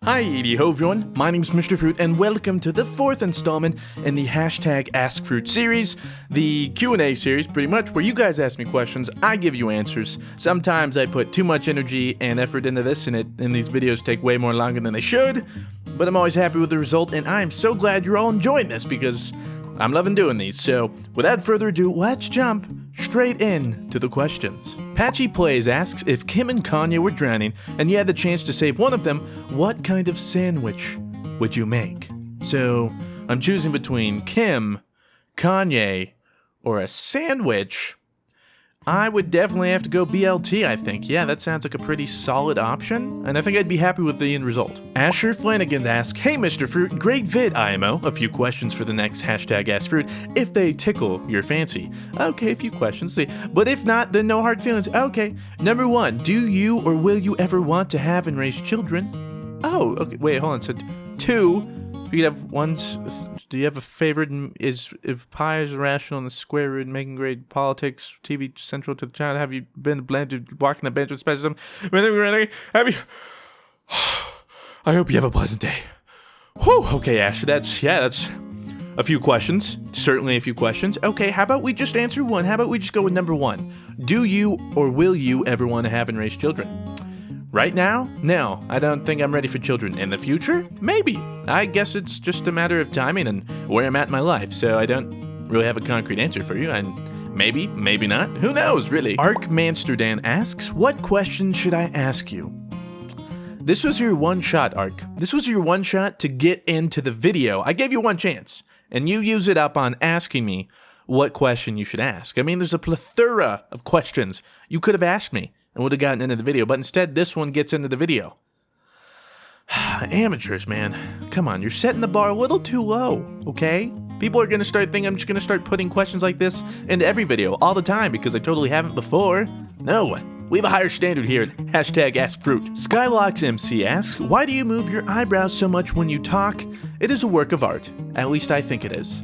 Hi, ho everyone, my name's Mr. Fruit, and welcome to the 4th installment in the hashtag Ask Fruit series, the Q&A series, pretty much, where you guys ask me questions, I give you answers. Sometimes I put too much energy and effort into this, and these videos take way more longer than they should, but I'm always happy with the result, and I'm so glad you're all enjoying this, because I'm loving doing these. So, without further ado, let's jump straight in to the questions. Patchy Plays asks, if Kim and Kanye were drowning and you had the chance to save one of them, what kind of sandwich would you make? So, I'm choosing between Kim, Kanye, or a sandwich. I would definitely have to go BLT, I think. Yeah, that sounds like a pretty solid option, and I think I'd be happy with the end result. Asher Flanagan asks, hey Mr. Fruit, great vid, IMO. A few questions for the next hashtag Ask Fruit, if they tickle your fancy. Okay, a few questions, see. But if not, then no hard feelings. Okay. Number 1, do you or will you ever want to have and raise children? Oh, okay, wait, hold on. So 2, if you could have ones, do you have a favorite? If pi is rational and the square root, making grade politics, TV central to the child, have you been blended walking the bench with specialism? Have you? I hope you have a pleasant day. Whew, okay, Asher, that's a few questions. Certainly a few questions. Okay, how about we just answer one? How about we just go with number 1? Do you or will you ever want to have and raise children? Right now? No, I don't think I'm ready for children. In the future? Maybe. I guess it's just a matter of timing and where I'm at in my life, so I don't really have a concrete answer for you, and maybe, maybe not. Who knows, really? Ark Mansterdan asks, what question should I ask you? This was your one shot, Ark. This was your one shot to get into the video. I gave you one chance, and you use it up on asking me what question you should ask. I mean, there's a plethora of questions you could have asked me and would have gotten into the video, but instead this one gets into the video. Amateurs, man. Come on, you're setting the bar a little too low, okay? People are gonna start thinking I'm just gonna start putting questions like this into every video all the time because I totally haven't before. No, we have a higher standard here at hashtag Ask Fruit. SkylocksMC asks, why do you move your eyebrows so much when you talk? It is a work of art. At least I think it is.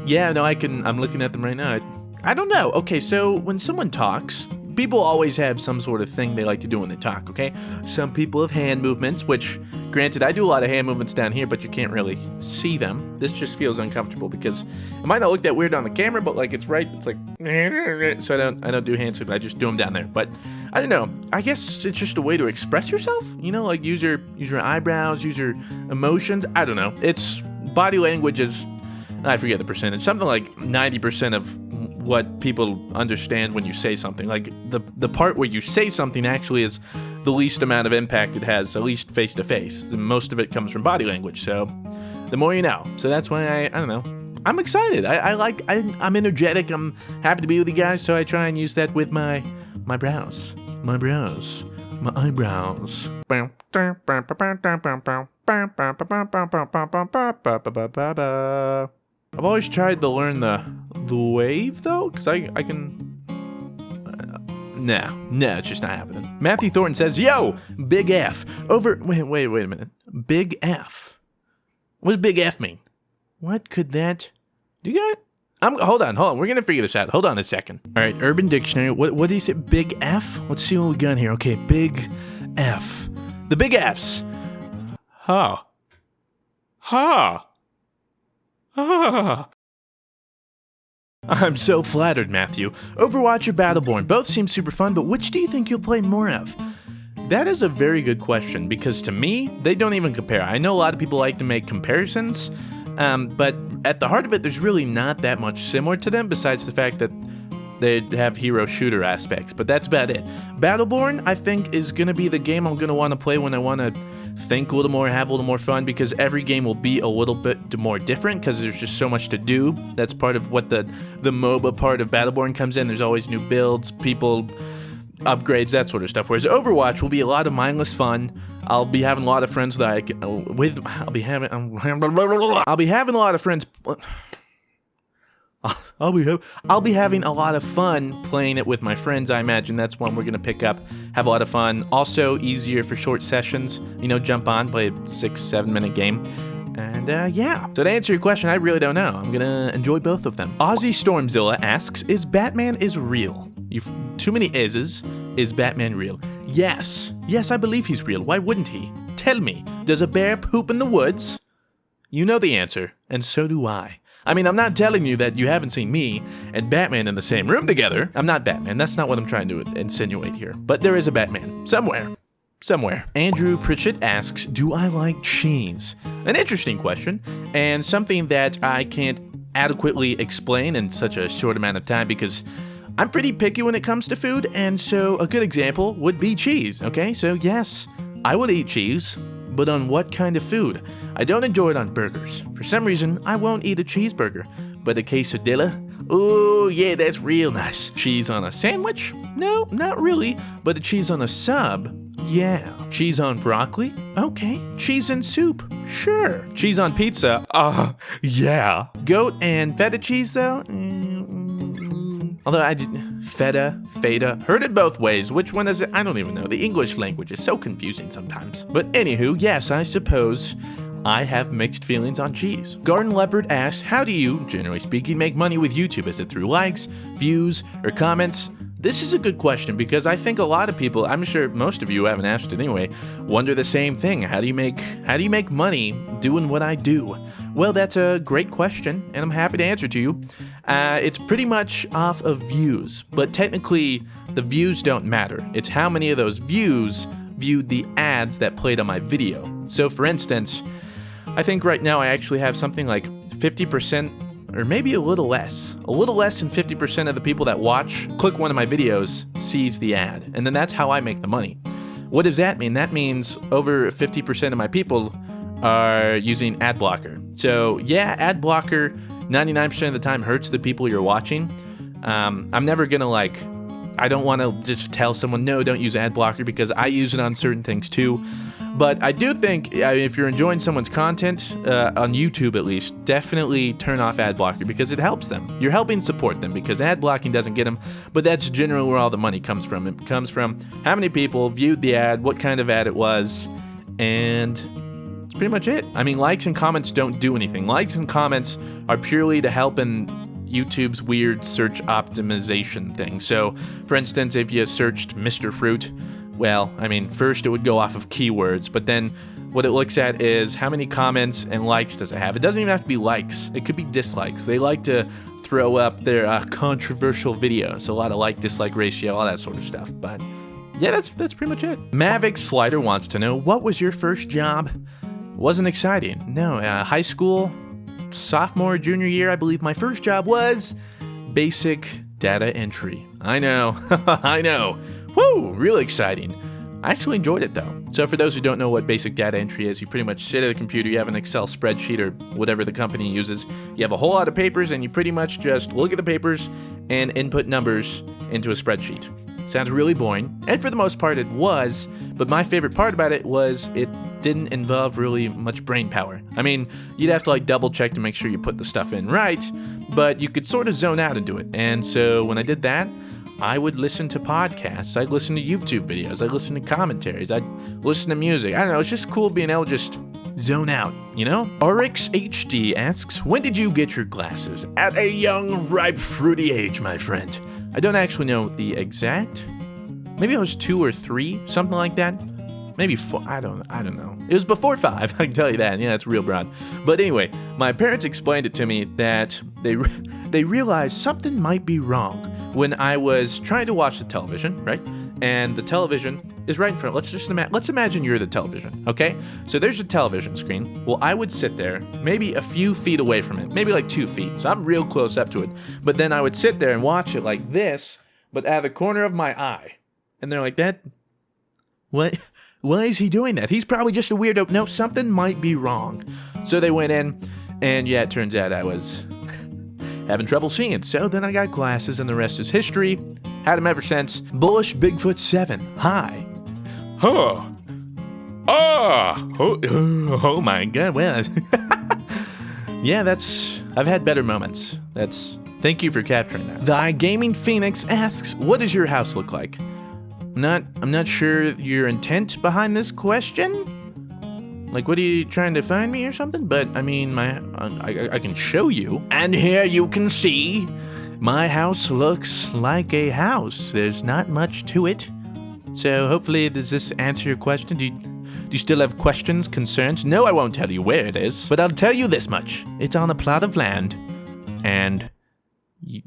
Yeah, no, I'm looking at them right now. I don't know. Okay, so when someone talks, people always have some sort of thing they like to do when they talk, okay? Some people have hand movements, which, granted, I do a lot of hand movements down here, but you can't really see them. This just feels uncomfortable because it might not look that weird on the camera, but like it's like, so I don't do hand movements, I just do them down there. But I don't know, I guess it's just a way to express yourself, you know, like use your eyebrows, use your emotions. I don't know. It's body language is, I forget the percentage, something like 90% of what people understand when you say something. Like the part where you say something actually is the least amount of impact it has, at least face to face. The most of it comes from body language, so the more you know. So that's why I don't know. I'm excited. I'm energetic. I'm happy to be with you guys, so I try and use that with my brows. My eyebrows. I've always tried to learn the wave, though, because I can... No, it's just not happening. Matthew Thornton says, yo, Big F. Wait a minute. Big F. What does Big F mean? What could that... Do you got... Hold on. We're going to figure this out. Hold on a second. All right, Urban Dictionary. What do you say? Big F? Let's see what we got here. Okay, Big F. The Big Fs. Ha. I'm so flattered, Matthew. Overwatch or Battleborn, both seem super fun, but which do you think you'll play more of? That is a very good question, because to me, they don't even compare. I know a lot of people like to make comparisons, but at the heart of it, there's really not that much similar to them, besides the fact that they have hero shooter aspects, but that's about it. Battleborn, I think, is going to be the game I'm going to want to play when I want to think a little more, have a little more fun, because every game will be a little bit more different, because there's just so much to do. That's part of what the MOBA part of Battleborn comes in. There's always new builds, people, upgrades, that sort of stuff. Whereas Overwatch will be a lot of mindless fun. I'll be having a lot of friends that I'll be having a lot of friends... I'll be having a lot of fun playing it with my friends. I imagine that's one we're gonna pick up, have a lot of fun. Also easier for short sessions, you know, jump on, play a 6-7 minute game. And yeah, so to answer your question, I really don't know. I'm gonna enjoy both of them. Aussie Stormzilla asks, is Batman is real? You've too many is's. Is Batman real? Yes, I believe he's real. Why wouldn't he? tell me, does a bear poop in the woods? You know the answer, and so do I. I mean, I'm not telling you that you haven't seen me and Batman in the same room together. I'm not Batman, that's not what I'm trying to insinuate here. But there is a Batman, somewhere. Andrew Pritchett asks, do I like cheese? An interesting question, and something that I can't adequately explain in such a short amount of time because I'm pretty picky when it comes to food, and so a good example would be cheese, okay? So yes, I would eat cheese, but on what kind of food? I don't enjoy it on burgers. For some reason, I won't eat a cheeseburger, but a quesadilla? Ooh, yeah, that's real nice. Cheese on a sandwich? No, not really, but a cheese on a sub? Yeah. Cheese on broccoli? Okay. Cheese and soup? Sure. Cheese on pizza? Yeah. Goat and feta cheese, though? Although I did feta, heard it both ways. Which one is it? I don't even know. The English language is so confusing sometimes. But anywho, yes, I suppose I have mixed feelings on cheese. Garden Leopard asks, how do you, generally speaking, make money with YouTube? Is it through likes, views, or comments? This is a good question because I think a lot of people, I'm sure most of you who haven't asked it anyway, wonder the same thing. How do you make money doing what I do? Well, that's a great question, and I'm happy to answer to you. It's pretty much off of views, but technically the views don't matter. It's how many of those views viewed the ads that played on my video. So for instance, I think right now I actually have something like 50%, or maybe a little less than 50% of the people that click one of my videos, sees the ad. And then that's how I make the money. What does that mean? That means over 50% of my people are using ad blocker. So yeah, ad blocker 99% of the time hurts the people you're watching. I'm never gonna I don't want to just tell someone, no, don't use ad blocker, because I use it on certain things too. But I do think if you're enjoying someone's content, on YouTube at least, definitely turn off ad blocker because it helps them. You're helping support them because ad blocking doesn't get them, but that's generally where all the money comes from. It comes from how many people viewed the ad, what kind of ad it was, and that's pretty much it. I mean, likes and comments don't do anything. Likes and comments are purely to help in YouTube's weird search optimization thing. So, for instance, if you searched Mr. Fruit, well, I mean, first it would go off of keywords, but then what it looks at is how many comments and likes does it have. It doesn't even have to be likes. It could be dislikes. They like to throw up their controversial videos, a lot of like-dislike ratio, all that sort of stuff. But yeah, that's pretty much it. Mavic Slider wants to know, what was your first job? Wasn't exciting. No, high school, sophomore, junior year, I believe my first job was basic data entry. I know, I know. Woo, really exciting. I actually enjoyed it though. So for those who don't know what basic data entry is, you pretty much sit at a computer, you have an Excel spreadsheet or whatever the company uses. You have a whole lot of papers and you pretty much just look at the papers and input numbers into a spreadsheet. Sounds really boring, and for the most part it was, but my favorite part about it was it didn't involve really much brain power. I mean, you'd have to double check to make sure you put the stuff in right, but you could sort of zone out and do it. And so when I did that, I would listen to podcasts, I'd listen to YouTube videos, I'd listen to commentaries, I'd listen to music. I don't know, it's just cool being able to just zone out, you know? Oryx HD asks, when did you get your glasses? At a young, ripe, fruity age, my friend. I don't actually know the exact. Maybe I was 2 or 3, something like that. Maybe 4, I don't know. It was before 5, I can tell you that. Yeah, it's real broad. But anyway, my parents explained it to me that they realized something might be wrong when I was trying to watch the television, right? And the television is right in front. Let's imagine you're the television, okay? So there's a television screen. Well, I would sit there maybe a few feet away from it, maybe 2 feet. So I'm real close up to it. But then I would sit there and watch it like this, but out of the corner of my eye. And they're like, that, what? Why is he doing that? He's probably just a weirdo. No, something might be wrong. So they went in, and yeah, it turns out I was having trouble seeing. So then I got glasses, and the rest is history. Had them ever since. Bullish Bigfoot 7. Hi. Huh. Oh my God. Well, yeah, I've had better moments. Thank you for capturing that. Thy Gaming Phoenix asks, what does your house look like? I'm not sure your intent behind this question. What are you trying to find me or something? But I mean, I can show you. And here you can see my house looks like a house. There's not much to it. So hopefully, does this answer your question? Do you still have questions, concerns? No, I won't tell you where it is, but I'll tell you this much. It's on a plot of land, and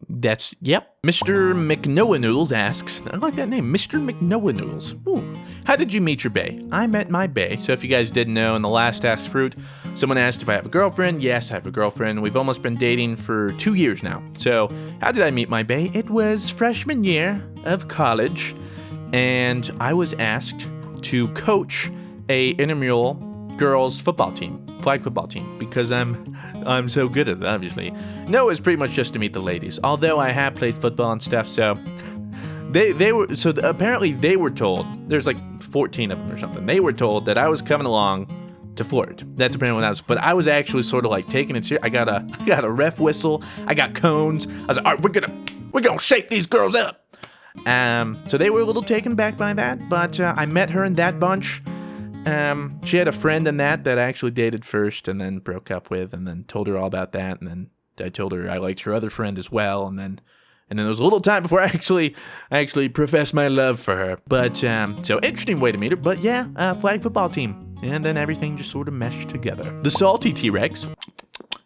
that's, yep. Mr. McNoanoodles asks, I like that name, Mr. McNoanoodles. Ooh. How did you meet your bae? I met my bae. So if you guys didn't know, in the last Ask Fruit, someone asked if I have a girlfriend. Yes, I have a girlfriend. We've almost been dating for 2 years now. So how did I meet my bae? It was freshman year of college, and I was asked to coach a intramural girls football team, flag football team, because I'm so good at it, obviously. No, it was pretty much just to meet the ladies, although I have played football and stuff, so apparently they were told, there's like 14 of them or something, they were told that I was coming along to flirt. That's apparently what I was, but I was actually sort of like taking it serious. I got a ref whistle, I got cones, I was like, all right, we're gonna shake these girls up. So they were a little taken back by that, but I met her in that bunch. She had a friend in that I actually dated first and then broke up with, and then told her all about that, and then I told her I liked her other friend as well, and then there was a little time before I actually professed my love for her. But so interesting way to meet her. But yeah, flag football team, and then everything just sort of meshed together. The Salty T-Rex.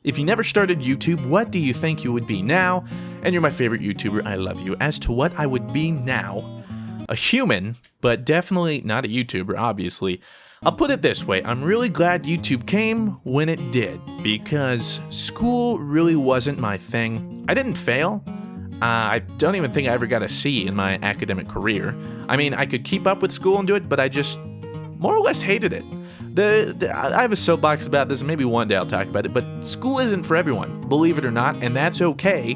If you never started YouTube, what do you think you would be now? And you're my favorite YouTuber. I love you. As to what I would be now, a human, but definitely not a YouTuber, obviously. I'll put it this way, I'm really glad YouTube came when it did, because school really wasn't my thing. I didn't fail. I don't even think I ever got a C in my academic career. I mean, I could keep up with school and do it, but I just more or less hated it. I have a soapbox about this, and maybe one day I'll talk about it, but school isn't for everyone, believe it or not, and that's okay.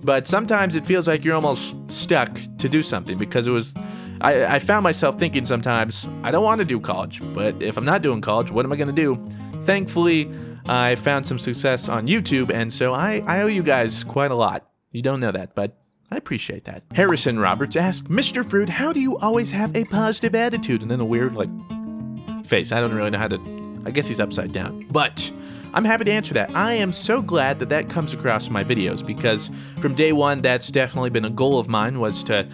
But sometimes it feels like you're almost stuck to do something, because I found myself thinking sometimes, I don't want to do college, but if I'm not doing college, what am I going to do? Thankfully, I found some success on YouTube, and so I owe you guys quite a lot. You don't know that, but I appreciate that. Harrison Roberts asked, Mr. Fruit, how do you always have a positive attitude? And then a weird, face. I don't really know how to, I guess he's upside down. But I'm happy to answer that. I am so glad that comes across in my videos, because from day one, that's definitely been a goal of mine, was to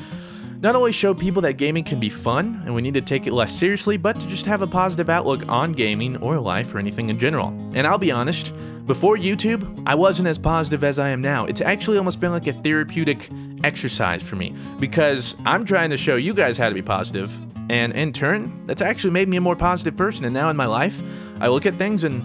not only show people that gaming can be fun, and we need to take it less seriously, but to just have a positive outlook on gaming or life or anything in general. And I'll be honest, before YouTube, I wasn't as positive as I am now. It's actually almost been like a therapeutic exercise for me, because I'm trying to show you guys how to be positive, and in turn, that's actually made me a more positive person. And now in my life, I look at things and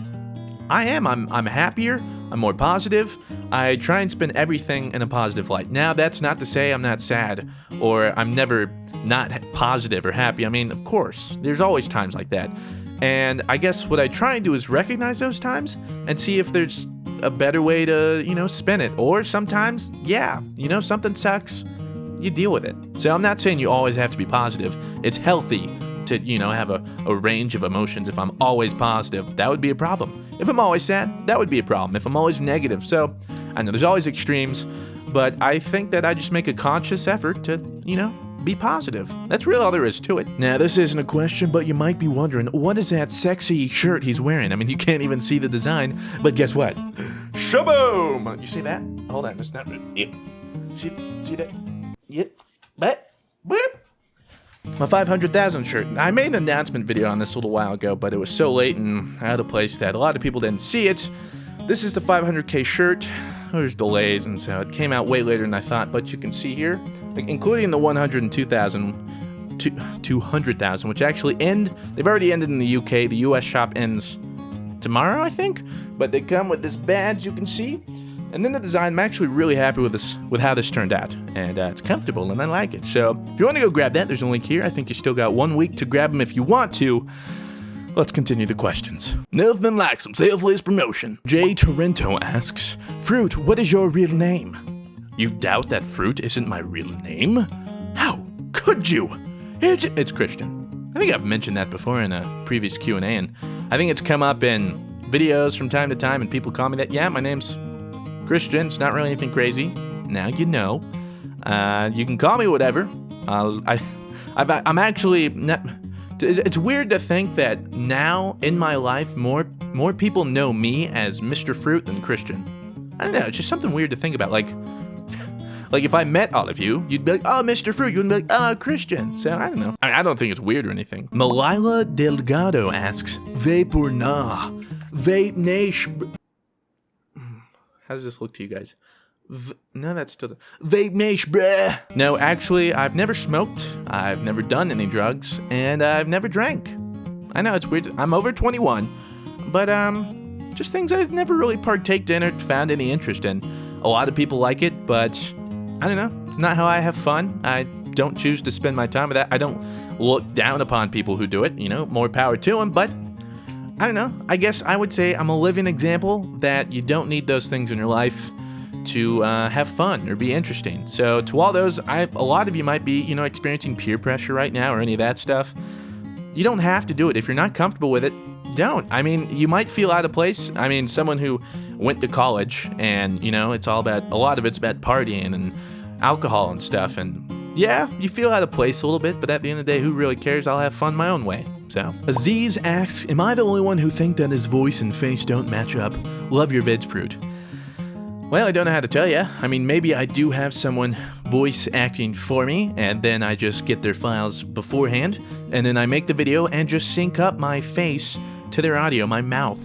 I'm happier, I'm more positive. I try and spin everything in a positive light. Now, that's not to say I'm not sad, or I'm never not positive or happy. I mean, of course, there's always times like that. And I guess what I try and do is recognize those times and see if there's a better way to, spin it. Or sometimes, yeah, something sucks, you deal with it. So I'm not saying you always have to be positive. It's healthy to, have a range of emotions. If I'm always positive, that would be a problem. If I'm always sad, that would be a problem. If I'm always negative. So I know there's always extremes, but I think that I just make a conscious effort to, be positive. That's really all there is to it. Now, this isn't a question, but you might be wondering, what is that sexy shirt he's wearing? I mean, you can't even see the design, but guess what? Shaboom! You see that? Hold on, that's not right. Yep. See that? Yep. But, boop. My 500,000 shirt. I made an announcement video on this a little while ago, but it was so late and out of place that a lot of people didn't see it. This is the 500K shirt. There's delays, and so it came out way later than I thought, but you can see here, including the 102,000, 200,000, which actually they've already ended in the UK. The US shop ends tomorrow, I think, but they come with this badge, you can see. And then the design, I'm actually really happy with how this turned out, and it's comfortable, and I like it. So if you want to go grab that, there's a link here. I think you still got 1 week to grab them if you want to. Let's continue the questions. Nothing like some selfless promotion. Jay Torrento asks, Fruit, what is your real name? You doubt that Fruit isn't my real name? How could you? It's Christian. I think I've mentioned that before in a previous Q&A, and I think it's come up in videos from time to time, and people call me that. Yeah, my name's Christian. It's not really anything crazy. Now you know. You can call me whatever. I'm actually not. It's weird to think that now in my life, more people know me as Mr. Fruit than Christian. I don't know. It's just something weird to think about. Like Like, if I met all of you, you'd be like, oh, Mr. Fruit. You'd be like, oh, Christian. So, I don't know. I don't think it's weird or anything. Malila Delgado asks, vape or nah? Vape nash. How does this look to you guys? No, that's still vape nash, bruh. No, actually, I've never smoked. I've never done any drugs. And I've never drank. I know, it's weird. I'm over 21. But, just things I've never really partaked in or found any interest in. A lot of people like it, but I don't know. It's not how I have fun. I don't choose to spend my time with that. I don't look down upon people who do it, you know, more power to them, but I don't know. I guess I would say I'm a living example that you don't need those things in your life to have fun or be interesting. So to all those, a lot of you might be, you know, experiencing peer pressure right now or any of that stuff. You don't have to do it. If you're not comfortable with it, don't. I mean, you might feel out of place. I mean, someone who went to college and, you know, a lot of it's about partying and alcohol and stuff. And yeah, you feel out of place a little bit, but at the end of the day, who really cares? I'll have fun my own way. So, Aziz asks, am I the only one who think that his voice and face don't match up? Love your vids, Fruit. Well, I don't know how to tell you. I mean, maybe I do have someone voice acting for me, and then I just get their files beforehand, and then I make the video and just sync up my face to their audio, my mouth.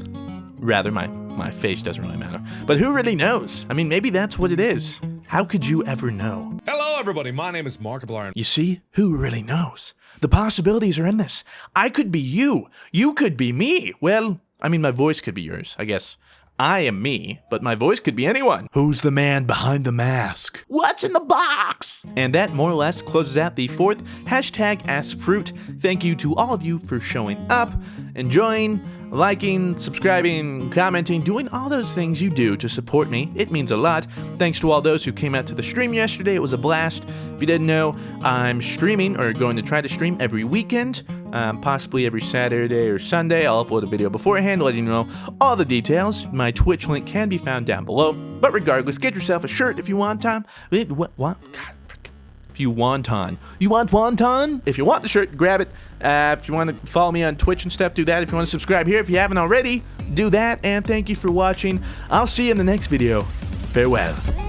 Rather, my face doesn't really matter. But who really knows? I mean, maybe that's what it is. How could you ever know? Hello, everybody. My name is Markiplier. You see, who really knows? The possibilities are endless. I could be you. You could be me. Well, I mean, my voice could be yours, I guess. I am me, but my voice could be anyone. Who's the man behind the mask? What's in the box? And that more or less closes out the fourth hashtag AskFruit. Thank you to all of you for showing up, enjoying, liking, subscribing, commenting, doing all those things you do to support me. It means a lot. Thanks to all those who came out to the stream yesterday. It was a blast. If you didn't know, I'm streaming or going to try to stream every weekend. Possibly every Saturday or Sunday. I'll upload a video beforehand letting you know all the details. My Twitch link can be found down below. But regardless, get yourself a shirt if you want time. What? God, if you want on. You want wonton? If you want the shirt, grab it. If you want to follow me on Twitch and stuff, do that. If you want to subscribe here, if you haven't already, do that. And thank you for watching. I'll see you in the next video. Farewell.